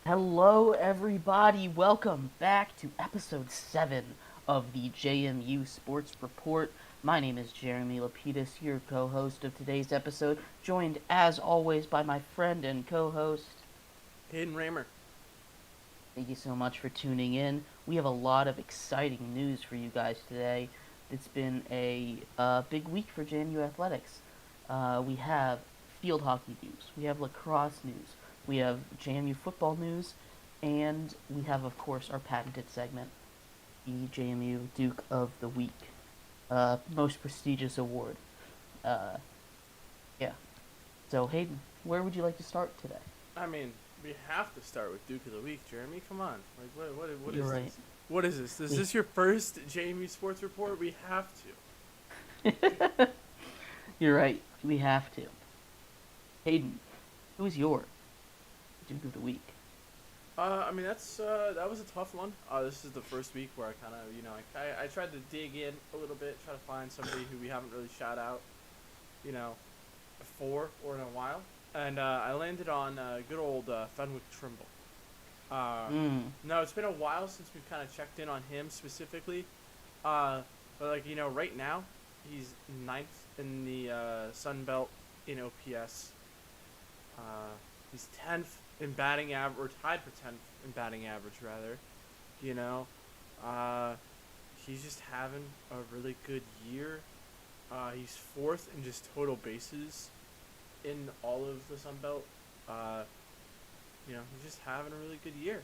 Hello, everybody. Welcome back to episode 7 of the JMU Sports Report. My name is Jeremy Lapidus, your co host of today's episode, joined as always by my friend and co host. Haden Raymer. Thank you so much for tuning in. We have a lot of exciting news for you guys today. It's been a big week for JMU Athletics. We have field hockey news, we have lacrosse news, we have JMU football news, and we have, of course, our patented segment, the JMU Duke of the Week, most prestigious award. Uh, yeah. So, Hayden, where would you like to start today? I mean, we have to start with Duke of the Week, Jeremy. Come on. Like, what You're is right. this? What is this? Is We this your first JMU Sports Report? We have to. You're right. We have to. Hayden, who is your Duke of the Week? That was a tough one. This is the first week where I kind of, I tried to dig in a little bit, try to find somebody who we haven't really shout out, you know, before or in a while, and I landed on good old Fenwick Trimble. Uh, Mm. no, it's been a while since we've kind of checked in on him specifically. Uh, but right now, he's ninth in the Sun Belt in OPS. He's 10th in batting average, or tied for 10th in batting average, rather. You know, uh, he's just having a really good year. He's fourth in just total bases in all of the Sun Belt. Uh, he's just having a really good year.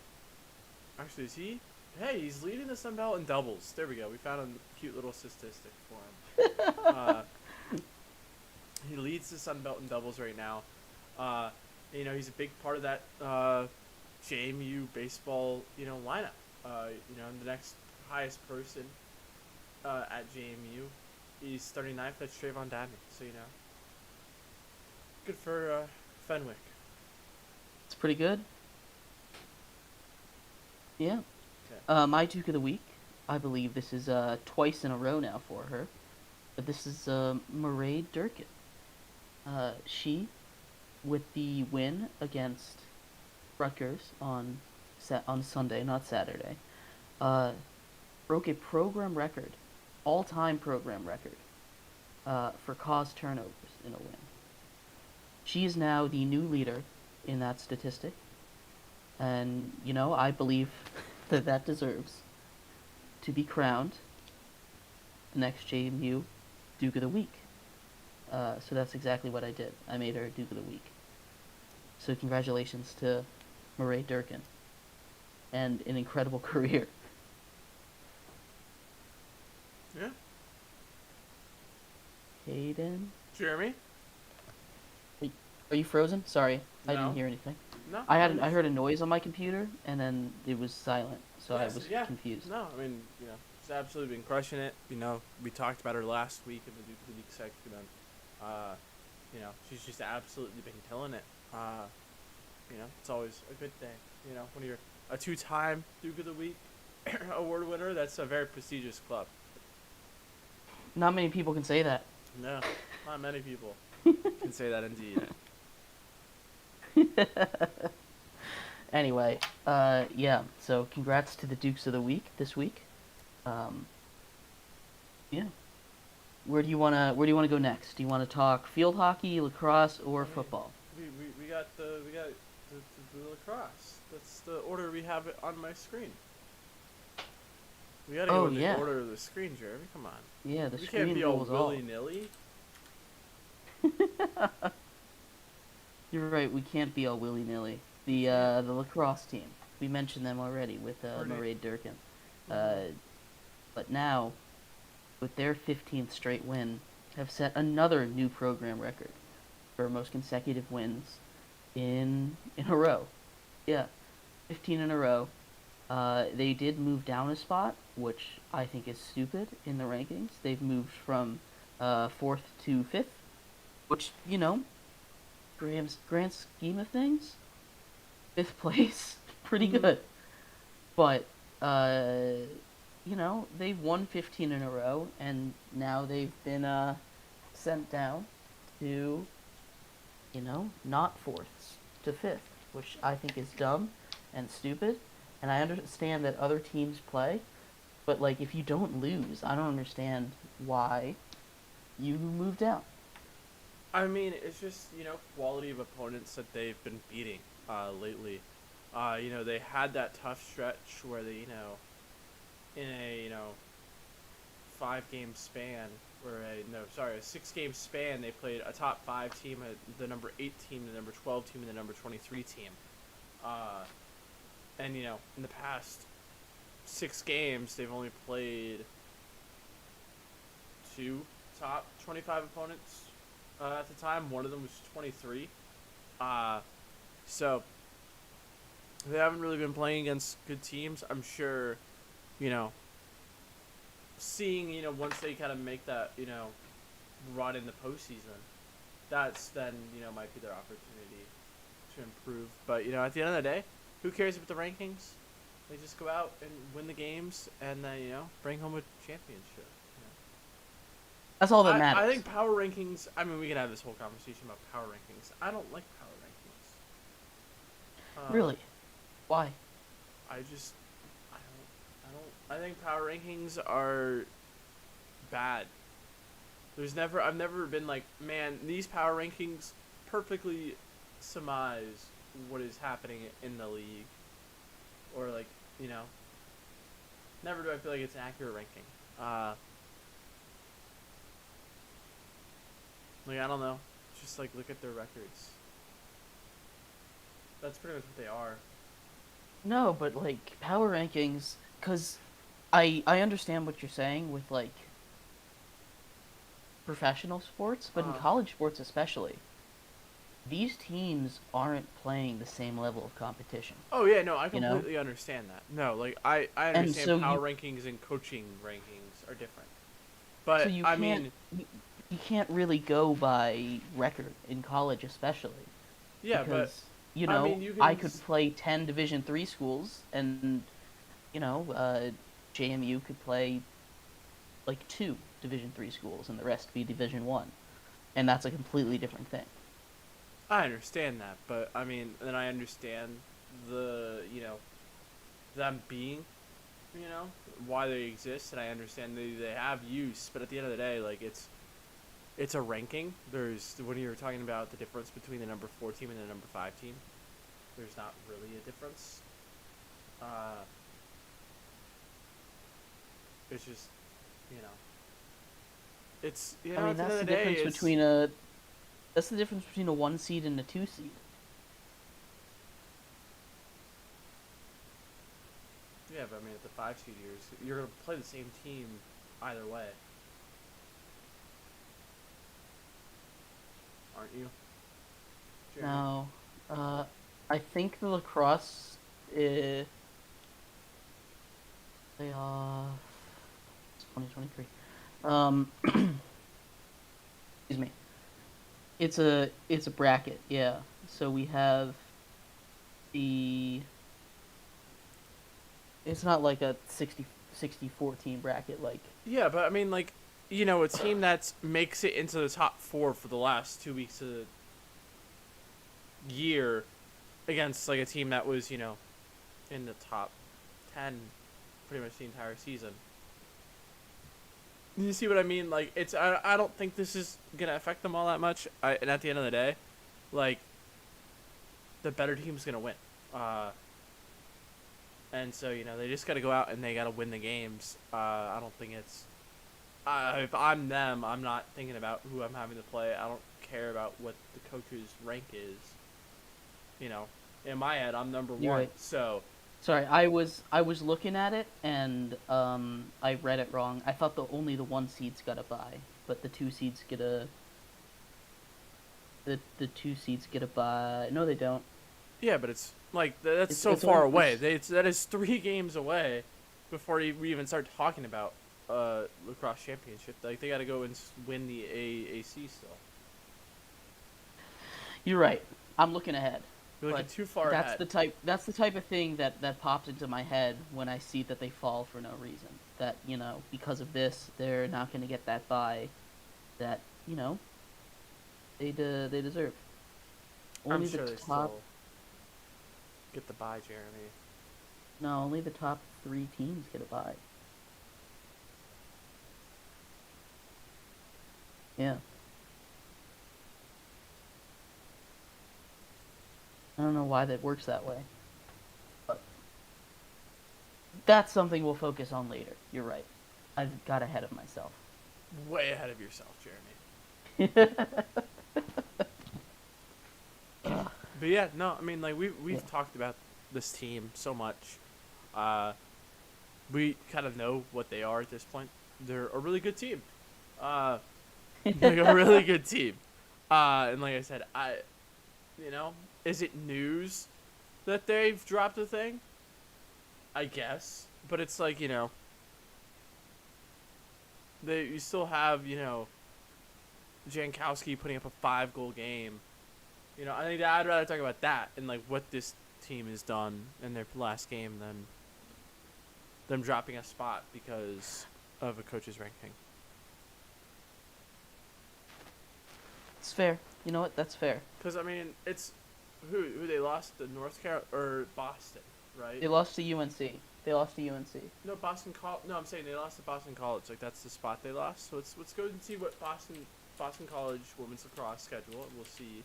Actually, is he? Hey, he's leading the Sun Belt in doubles. There we go. We found a cute little statistic for him. Uh, he leads the Sun Belt in doubles right now. Uh, he's a big part of that JMU baseball, lineup. The next highest person at JMU is starting ninth. That's Trayvon Dabney. So, good for Fenwick. It's pretty good. Yeah. Okay. My Duke of the Week, I believe this is twice in a row now for her. But this is Mairead Durkin. She, with the win against Rutgers on Sunday, not Saturday, uh, broke a program record, all-time program record, for caused turnovers in a win. She is now the new leader in that statistic, and I believe that deserves to be crowned the next JMU Duke of the Week. So that's exactly what I did. I made her Duke of the Week. So congratulations to Mairead Durkin and an incredible career. Yeah. Hayden, Jeremy? are you frozen? Sorry, I didn't No. hear anything. No. I heard a noise on my computer and then it was silent, so I was Yeah. confused. No, I mean, she's absolutely been crushing it. We talked about her last week in the Duke of the Week segment. Uh, she's just absolutely been killing it. It's always a good thing. When you're a two-time Duke of the Week award winner, that's a very prestigious club. Not many people can say that. No, not many people can say that indeed. Anyway, yeah. So congrats to the Dukes of the Week this week. Um, yeah. Where do you wanna go next? Do you want to talk field hockey, lacrosse, or I mean, football? we got the lacrosse. That's the order we have it on my screen. We gotta go Oh in the yeah, order of the screen, Jeremy. Come on. yeah. The We can't screen be all rules all. willy nilly. You're right. We can't be all willy nilly. We The can't. the lacrosse team. We mentioned them already with Pretty. Mairead Durkin. Mhm. Uh, but now with their 15th straight win, have set another new program record for most consecutive wins in a row. Yeah, 15 in a row. They did move down a spot, which I think is stupid in the rankings. They've moved from fourth to fifth, which grand scheme of things, fifth place, pretty Mhm. good. But they've won 15 in a row, and now they've been sent down to not fourths to fifth, which I think is dumb. and stupid, and I understand that other teams play, but like if you don't lose, I don't understand why you move down. I mean, it's just quality of opponents that they've been beating lately. They had that tough stretch where they in a 5 game span, or a 6 game span, they played a top 5 team, the number 8 team, the number 12 team, and the number 23 team. Uh, and in the past 6 games, they've only played 2 top 25 opponents at the time. One of them was 23. So they haven't really been playing against good teams. I'm sure, you know, seeing once they kind of make that run in the postseason, that's then might be their opportunity to improve. But at the end of the day, who cares about the rankings? They just go out and win the games, and then bring home a championship. That's all that I matters. think power rankings. I mean, we can have this whole conversation about power rankings. I don't like power rankings. Really? Why? I just, I think power rankings are bad. I've never been like, man, these power rankings perfectly surmise what is happening in the league, or like, never do I feel like it's an accurate ranking. Like, I don't know, just like look at their records. That's pretty much what they are. No, but like power rankings, because I understand what you're saying with like professional sports, but in Uh, college sports especially, these teams aren't playing the same level of competition, oh yeah, no, I you know? completely understand that. No, like I And understand so power you rankings and coaching rankings are different. so But you I can't mean, you, you can't really go by record in college especially yeah, but because I mean you I can. could play 10 Division 3 schools and you know JMU could play like 2 Division 3 schools and the rest be Division 1, and that's a completely different thing. I understand that, but I mean, then I understand the them being why they exist, and I understand they have use. But at the end of the day, like it's a ranking. There's when you're talking about the difference between the number 4 team and the number 5 team. There's not really a difference. Uh, it's just you know, it's I mean, at the end of the day, it's that's the difference between a 1 seed and a 2 seed. yeah. But I mean, at the 5 seed years, you're gonna play the same team either way, aren't you, Jeremy? Now, uh, I think the lacrosse playoff 2023. Excuse me. It's a bracket, yeah. So we have the it's not like a 64 team bracket like Yeah, but I mean, like, a team that makes it into the top 4 for the last 2 weeks of the year against like a team that was, in the top 10 pretty much the entire season. You see what I mean? Like, I don't think this is gonna affect them all that much. And at the end of the day, like, the better team's gonna win. And so they just gotta go out and they gotta win the games. I don't think it's. If I'm them, I'm not thinking about who I'm having to play. I don't care about what the coach's rank is. In my head, I'm number you're one. right. So Sorry, I was looking at it and I read it wrong. I thought only the 1 seeds got a bye, but the 2 seeds get a bye. No, they don't. yeah, but it's like that's so It's far only away. That is 3 games away before we even start talking about lacrosse championship. Like they got to go and win the AAC still. You're right. I'm looking ahead. You're looking But too far ahead. that's the type of thing that pops into my head when I see that they fall for no reason. That, because of this, they're not going to get that bye that, they deserve. I'm Only the sure they top still. get the bye, Jeremy. No, only the top 3 teams get a bye. Yeah. I don't know why that works that way. But that's something we'll focus on later. You're right. I got ahead of myself. Way ahead of yourself, Jeremy. But yeah, no, I mean, like we've talked about this team so much. We kind of know what they are at this point. They're a really good team. Uh, like a really good team. And like I said, you know, is it news that they've dropped a thing? I guess, but it's like, you know, you still have, you know, Jankowski putting up a 5-goal game. You know, I think I'd rather talk about that and like what this team has done in their last game than them dropping a spot because of a coach's ranking. It's fair. You know what? That's fair. Because I mean, it's who they lost to North Carolina or Boston, right? They lost to UNC. They lost to UNC. No, Boston College. No, I'm saying they lost to Boston College. Like that's the spot they lost. So let's go and see what Boston College women's lacrosse schedule, and we'll see.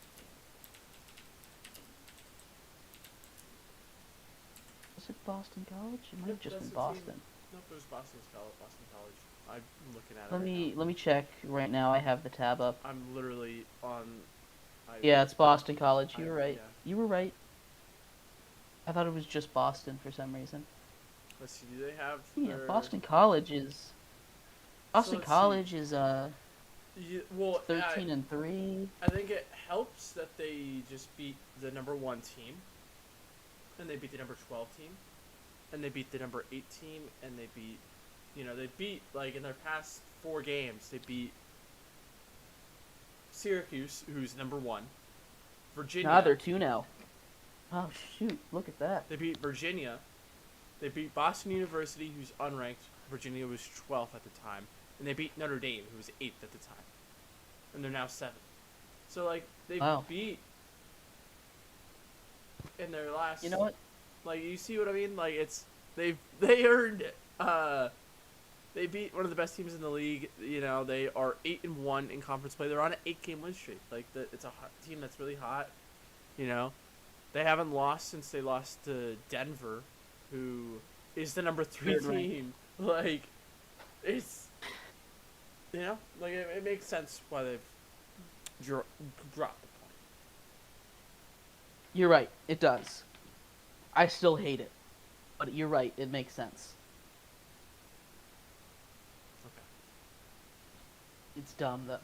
Was it Boston College? It might Yep, have just that's been the team. Boston. Nope, it was Boston College. I'm looking at it. Let me check right now. I have the tab up. I'm literally on. Yeah, it's Boston College. You were right. Yeah. You were right. I thought it was just Boston for some reason. Let's see. Do they have? Yeah, their... Boston College is. Boston College is Yeah, well, 13-3. I think it helps that they just beat the number 1 team, and they beat the number 12 team, and they beat the number 8 team, and they beat, you know, they beat like in their past 4 games they beat Syracuse, who's number 1, Virginia. Nah, they're 2 now. Oh shoot! Look at that. They beat Virginia. They beat Boston University, who's unranked. Virginia was 12th at the time. And they beat Notre Dame, who was 8th at the time. And they're now 7th. So, like, they beat in their last... You know what? Like, you see what I mean? Like, it's... They earned it. They beat one of the best teams in the league. You know, they are 8-1 in conference play. They're on an 8-game win streak. Like, it's a team that's really hot. You know? They haven't lost since they lost to Denver, who is the number 3 team. Like, it's, you know, like it makes sense why they've dropped the point. You're right. It does. I still hate it, but you're right. It makes sense. Okay. It's dumb though.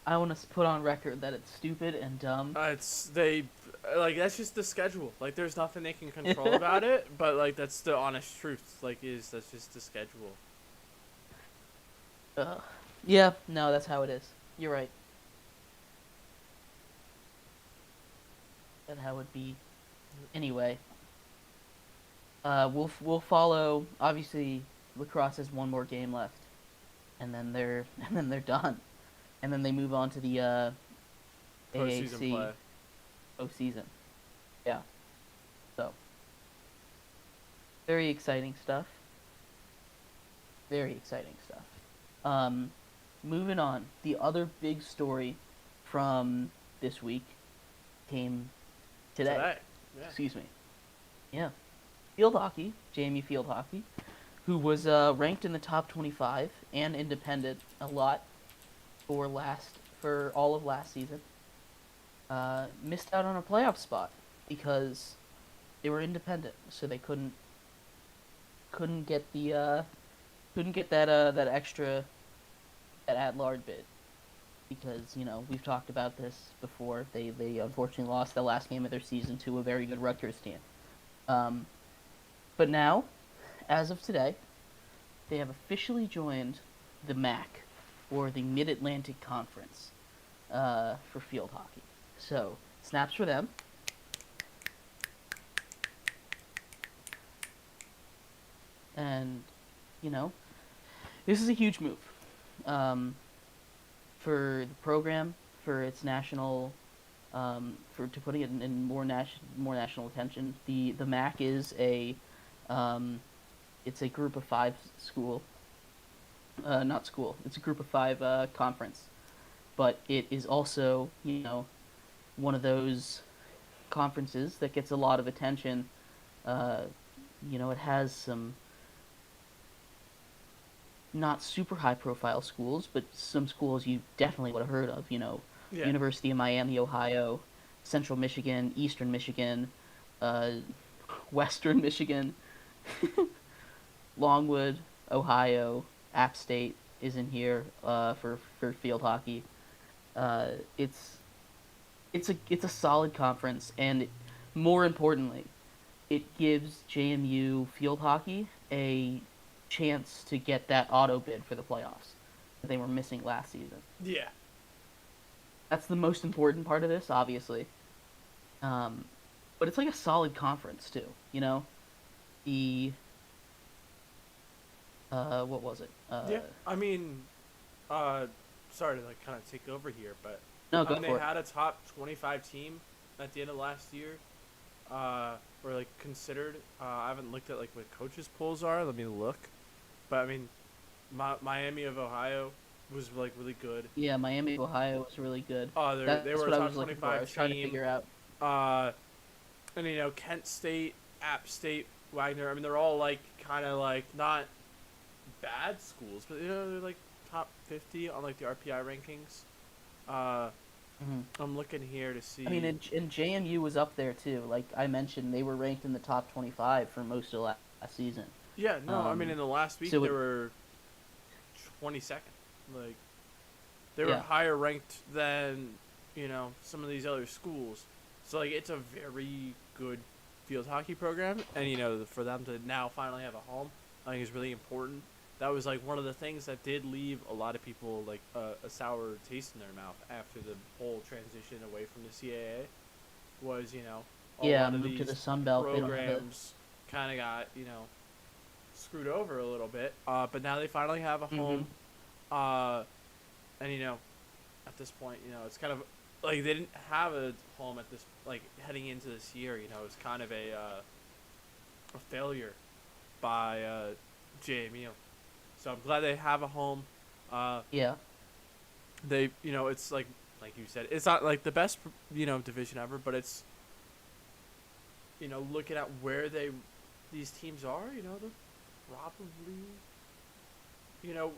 I want to put on record that it's stupid and dumb. That's just the schedule. Like, there's nothing they can control about it, but like that's the honest truth. Like, that's just the schedule. Yeah, no, that's how it is. You're right. That's how it would be. Anyway, we'll follow. Obviously, lacrosse has 1 more game left, and then they're done, and then they move on to the AAC postseason. Yeah. So, very exciting stuff. Very exciting stuff. Moving on. The other big story from this week came today. Yeah. Excuse me. Yeah. Field hockey, JMU field hockey, who was ranked in the top 25 and independent a lot for all of last season, missed out on a playoff spot because they were independent, so they couldn't get that extra at-large bid because, you know, we've talked about this before. They unfortunately lost the last game of their season to a very good Rutgers team. But now, as of today, they have officially joined the MAC, or the Mid-Atlantic Conference, for field hockey. So, snaps for them. And, you know, this is a huge move for the program, for its national for to putting it in more national attention. The MAC is um, it's a group of five school, not school. It's a group of five conference, but it is also one of those conferences that gets a lot of attention. Uh, it has some not super high profile schools, but some schools you definitely would have heard of. Yeah. University of Miami, Ohio, Central Michigan, Eastern Michigan, uh, Western Michigan, Longwood, Ohio, App State is in here for field hockey. Uh, it's it's a solid conference, and more importantly, it gives JMU field hockey a chance to get that auto bid for the playoffs that they were missing last season. Yeah. That's the most important part of this, obviously. Um, but it's like a solid conference too. The what was it? Yeah. I mean, uh, sorry to like kind of take over here, but No, I go mean they for it. had a top 25 team at the end of last year. Or like considered. I haven't looked at like what coaches polls are. Let me look. But I mean, Miami of Ohio was like really good. Yeah, Miami, Ohio was really good. They That's were a what I top was looking for. I 25 was trying to team. figure out. Uh, and Kent State, App State, Wagner. I mean, they're all like kind of like not bad schools, but they're like top 50 on like the RPI rankings. Uh, Mhm. I'm looking here to I mean, see. and JMU was up there too. Like I mentioned, they were ranked in the top 25 for most of last season. Yeah, no, I mean Um, in the last week so they it, were 22nd. Like they were yeah, higher ranked than some of these other schools. So like it's a very good field hockey program, and for them to now finally have a home, I think is really important. That was like one of the things that did leave a lot of people like a sour taste in their mouth after the whole transition away from the CAA. Was a yeah, lot of moved to these the Sun Belt. They don't have a. programs kind of got screwed over a little bit. But now they finally have a Mm-hmm. home. Uh, and at this point, it's kind of like they didn't have a home at this like heading into this year. It's kind of a failure by JMU. So I'm glad they have a home. Uh, Yeah, it's like you said, it's not like the best division ever, but it's looking at where these teams are, they're probably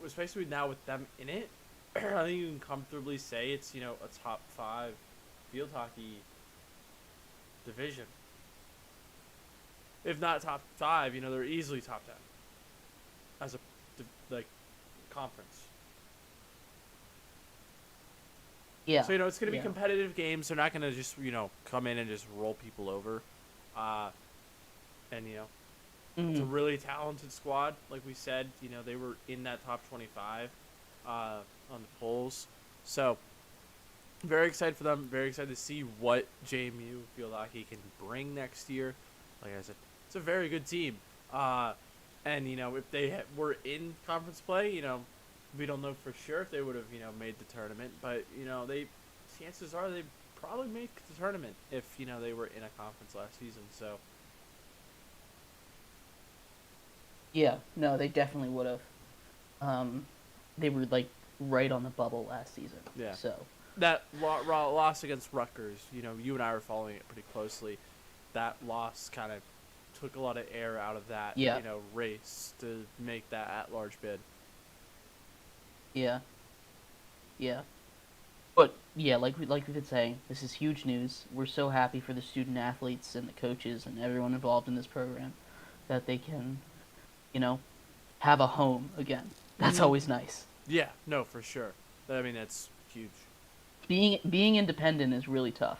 especially now with them in it, I think you can comfortably say it's a top 5 field hockey division. If not top 5, they're easily top 10 as a like conference. yeah, So it's gonna be yeah. competitive games. They're not gonna just come in and just roll people over. Uh, and it's a Mm-hmm. really talented squad. Like we said, they were in that top 25 on the polls. So very excited for them. Very excited to see what JMU field hockey can bring next year. Like I said, it's a very good team. And if they were in conference play, we don't know for sure if they would have made the tournament. But they chances are they probably make the tournament if they were in a conference last season. So Yeah, no, they definitely would have. They were like right on the bubble last season. yeah. So That loss against Rutgers, you and I were following it pretty closely. That loss kind of took a lot of air out of that, yeah, race to make that at-large bid. yeah, yeah. But yeah, like we've been saying, this is huge news. We're so happy for the student athletes and the coaches and everyone involved in this program that they can, you know, have a home again. That's Mm-hmm. always nice. Yeah, no, for sure. I mean, that's huge. Being independent is really tough.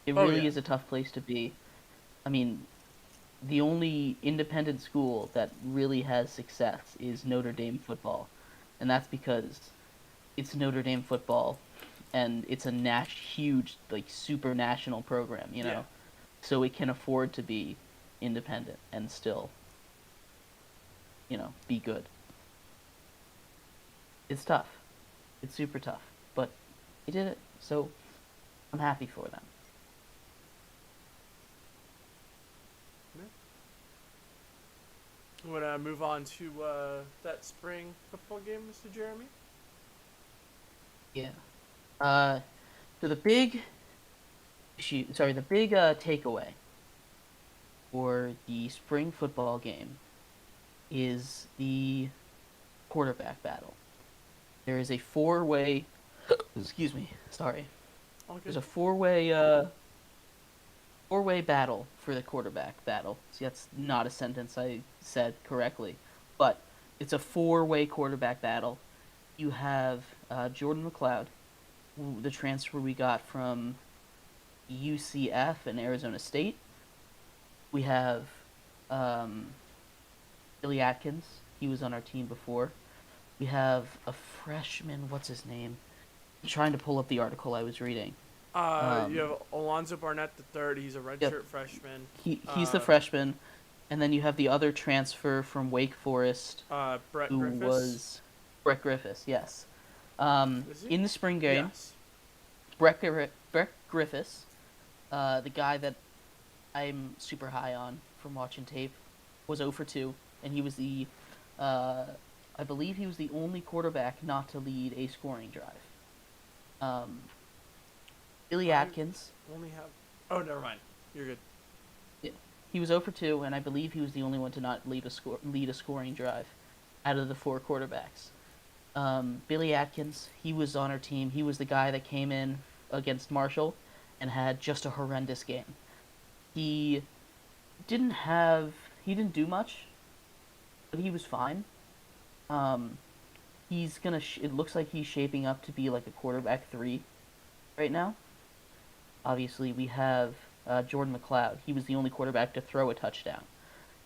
It Oh really yeah, is a tough place to be. I mean, the only independent school that really has success is Notre Dame football, and that's because it's Notre Dame football, and it's a huge, like super national program, yeah, so it can afford to be independent and still, be good. It's tough. It's super tough, but they did it. So I'm happy for them. Want to move on to that spring football game, Mr. Jeremy? Yeah. Uh, so the big takeaway for the spring football game is the quarterback battle. There is a four-way. Excuse me. Sorry. All good. There's a four-way battle for the quarterback battle. See, that's not a sentence I said correctly, but it's a four-way quarterback battle. You have Jordan McLeod, the transfer we got from UCF and Arizona State. We have um, Billy Atkins. He was on our team before. We have a freshman. What's his name? I'm trying to pull up the article I was reading. You Um, have Alonzo Barnett the third. He's a yep, redshirt freshman. he's the freshman, and then you have the other transfer from Wake Forest, Brett who Griffiths. was Brett Griffiths. Yes. Is he? In the spring game, Yes. Brett Griffiths, the guy that I'm super high on from watching tape, was 0 for 2, and he was uh, I believe he was the only quarterback not to lead a scoring drive. Um, Billy I Atkins, only have. Oh, never mind. You're good. yeah, he was 0 for 2, and I believe he was the only one to not lead a scoring drive out of the four quarterbacks. Billy Atkins, he was on our team. He was the guy that came in against Marshall and had just a horrendous game. He he didn't do much, but he was fine. Um, it looks like he's shaping up to be like a quarterback 3 right now. Obviously, we have Jordan McLeod. He was the only quarterback to throw a touchdown.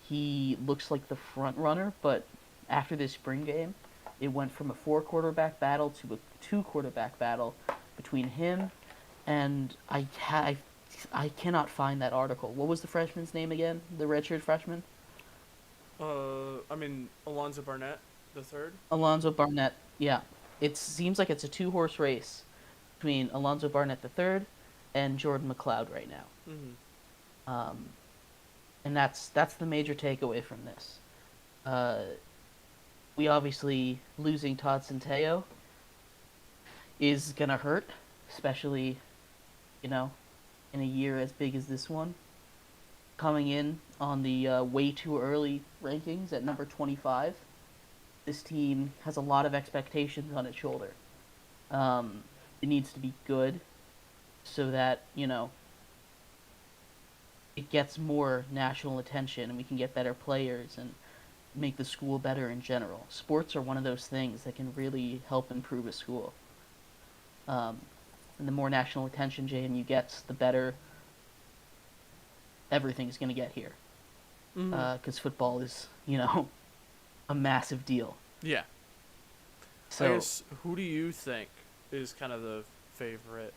He looks like the front runner, but after this spring game, it went from a four quarterback battle to a two quarterback battle between him and I cannot find that article. What was the freshman's name again? The redshirt freshman? I mean Alonzo Barnett the third. Alonzo Barnett. Yeah. It seems like it's a two-horse race between Alonzo Barnett the third and Jordan McLeod right now. Mm-hmm. Um, and that's the major takeaway from this. Uh, we obviously losing Todd Centeio is gonna hurt, especially, you know, in a year as big as this one. Coming in on the way too early rankings at number 25, this team has a lot of expectations on its shoulder. It needs to be good so that, it gets more national attention and we can get better players and make the school better in general. Sports are one of those things that can really help improve a school. Um, and the more national attention JMU gets, the better everything's going to get here. Mm-hmm. Because football is, a massive deal. Yeah. So I guess, who do you think is kind of the favorite?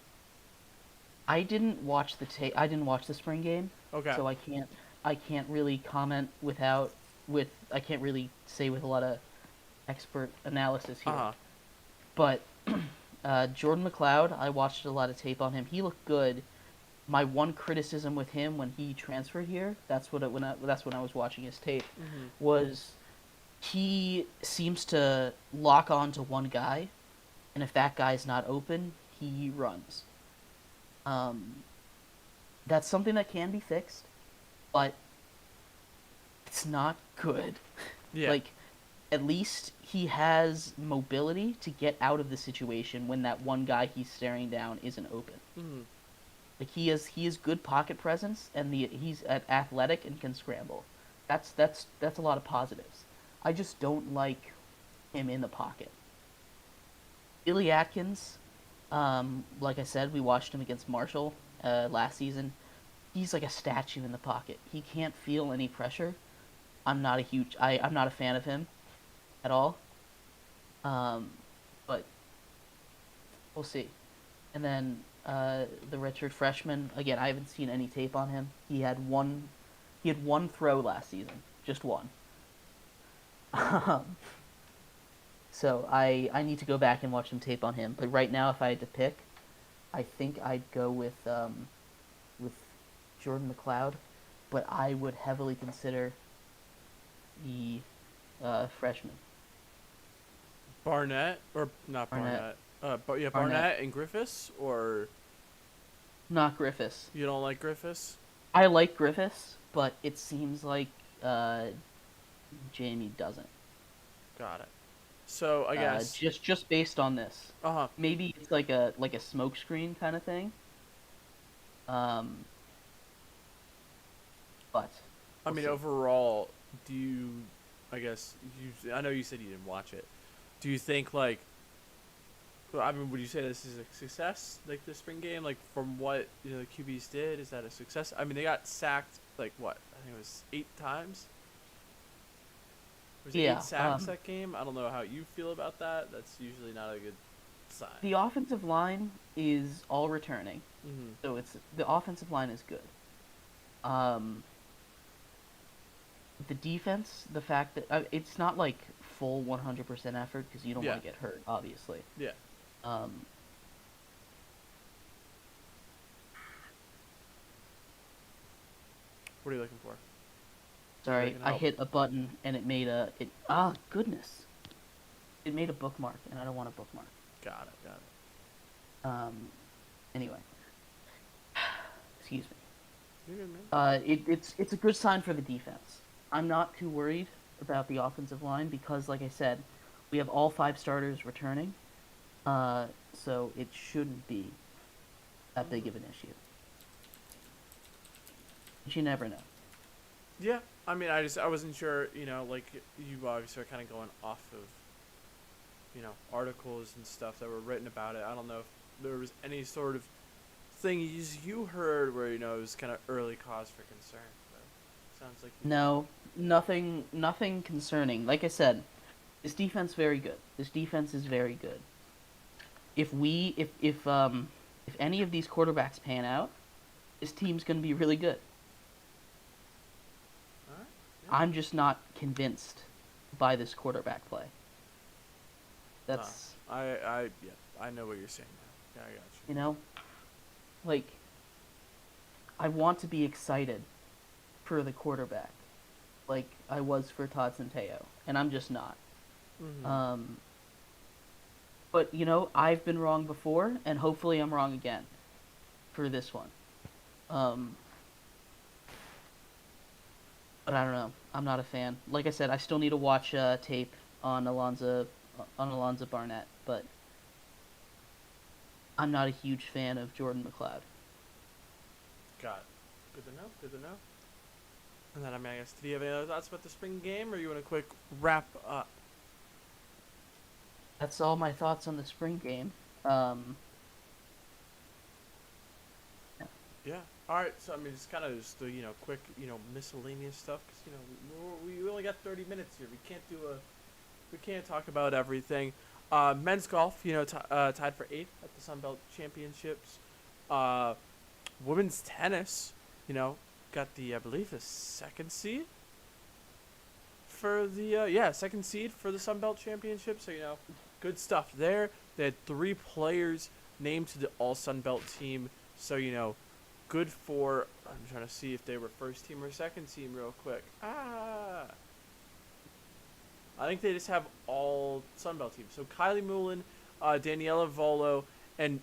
I didn't watch I didn't watch the spring game. Okay. So I can't really comment I can't really say with a lot of expert analysis here. Uh-huh. But Jordan McLeod, I watched a lot of tape on him. He looked good. My one criticism with him when he transferred here, that's when I was watching his tape, Mm-hmm. was he seems to lock on to one guy, and if that guy's not open, he runs. That's something that can be fixed, but it's not good. Yeah. Like, at least he has mobility to get out of the situation when that one guy he's staring down isn't open. Mm-hmm. Like he has good pocket presence and he's athletic and can scramble. That's a lot of positives. I just don't like him in the pocket. Billy Atkins, like I said, we watched him against Marshall last season. He's like a statue in the pocket. He can't feel any pressure. I'm not a fan of him at all. But we'll see. And then the redshirt freshman, again, I haven't seen any tape on him. He had one throw last season, just one. So I need to go back and watch some tape on him. But right now, if I had to pick, I think I'd go with Jordan McLeod, but I would heavily consider the freshman Barnett or not Barnett. Barnett? But yeah, Barnett, Barnett and Griffiths, or not Griffiths. you don't like Griffiths? I like Griffiths, but it seems like uh, JMU doesn't. Got it. So I guess. Just based on this, Uh huh. maybe it's like a smokescreen kind of thing. Um, but I we'll mean, see. overall, do you? I guess you. I know you said you didn't watch it. Do you think like? Well, I mean, would you say this is a success, like the spring game? Like from what the QBs did, is that a success? I mean, they got sacked like what? I think it was 8 times. Was it eight Yeah. sacks that game? I don't know how you feel about that. That's usually not a good sign. The offensive line is all returning, Mm-hmm. so it's the offensive line is good. Um, the defense, the fact that it's not like full 100% effort because you don't Yeah. want to get hurt, obviously. Yeah. Um, What are you looking for? Maybe I sorry, can I help. hit a button and it made goodness, it made a bookmark and I don't want a bookmark. Got it. Got it. Um, anyway, excuse me. You're good, man. It's a good sign for the defense. I'm not too worried about the offensive line because, like I said, we have all 5 starters returning. So it shouldn't be that big of an issue. But you never know. Yeah. I mean, I wasn't sure. Like you obviously are kind of going off of articles and stuff that were written about it. I don't know if there was any sort of things you heard where it was kind of early cause for concern. But sounds like you didn't. No, nothing concerning. Like I said, this defense very good. This defense is very good. If any of these quarterbacks pan out, this team's gonna be really good. All right. Yeah. I'm just not convinced by this quarterback play. That's Yeah, I know what you're saying now. Yeah, I got you know, like I want to be excited for the quarterback, like I was for Todd Centeio, and I'm just not. you. Mm-hmm. But I've been wrong before, and hopefully I'm wrong again for this one. Um, but I don't know. I'm not a fan. Like I said, I still need to watch tape on Alonzo Barnett, but I'm not a huge fan of Jordan McLeod. Got it. Good to know. Good to know. And then I guess, do you have any other thoughts about the spring game, or you want a quick wrap up? That's all my thoughts on the spring game. Um, Yeah. All right. So I mean, it's kind of just the quick miscellaneous stuff because we only got 30 minutes here. We can't talk about everything. Men's golf, tied for 8th at the Sun Belt Championships. Women's tennis, got I believe the second seed for the second seed for the Sun Belt Championship. So good stuff there. They had 3 players named to the All Sun Belt team. So good for. I'm trying to see if they were first team or second team real quick. I think they just have all Sun Belt teams. So Kylie Moulin, Daniela Volo, and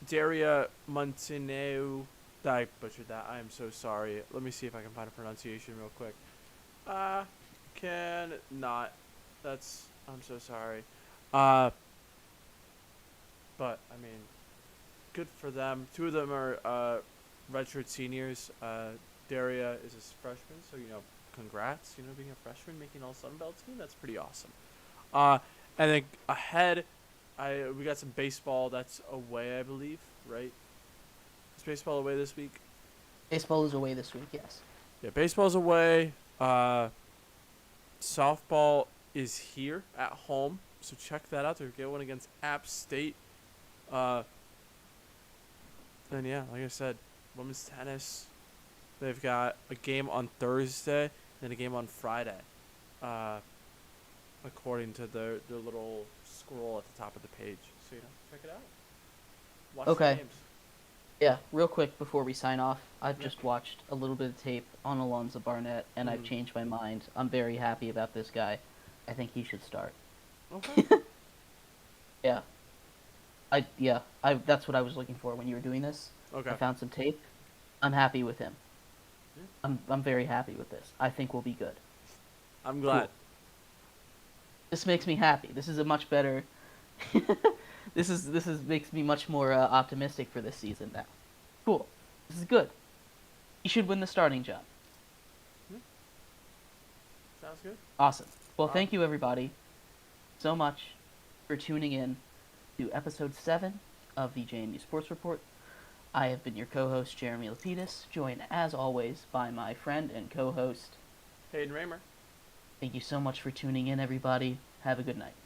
Daria Monteneu. I butchered that. I am so sorry. Let me see if I can find a pronunciation real quick. Can not. I'm so sorry. But I mean, good for them. 2 of them are redshirt seniors. Daria is a freshman, so congrats. Being a freshman, making all Sun Belt team, that's pretty awesome. And then ahead, we got some baseball that's away, I believe, right? Is baseball away this week? Baseball is away this week, yes. Yeah, baseball's away. Softball is here at home, so check that out. They're going against App State. And yeah, like I said, women's tennis, they've got a game on Thursday and a game on Friday, according to their little scroll at the top of the page. So check it out. Watch the Okay. games. Yeah, real quick before we sign off, I've Yeah. just watched a little bit of tape on Alonzo Barnett, and I've Mm. changed my mind. I'm very happy about this guy. I think he should start. Okay. Yeah, I that's what I was looking for when you were doing this. I Okay. found some tape. I'm happy with him. Yeah. I'm very happy with this. I think we'll be good. I'm Cool. glad. This makes me happy. This is a much better. This is makes me much more optimistic for this season now. Cool. This is good. He should win the starting job. Yeah. Sounds good. Awesome. Well, All right. thank you everybody so much for tuning in to episode 7 of the JMU Sports Report. I have been your co-host, Jeremy Lapidus, joined as always by my friend and co-host. Haden Raymer. Thank you so much for tuning in, everybody. Have a good night.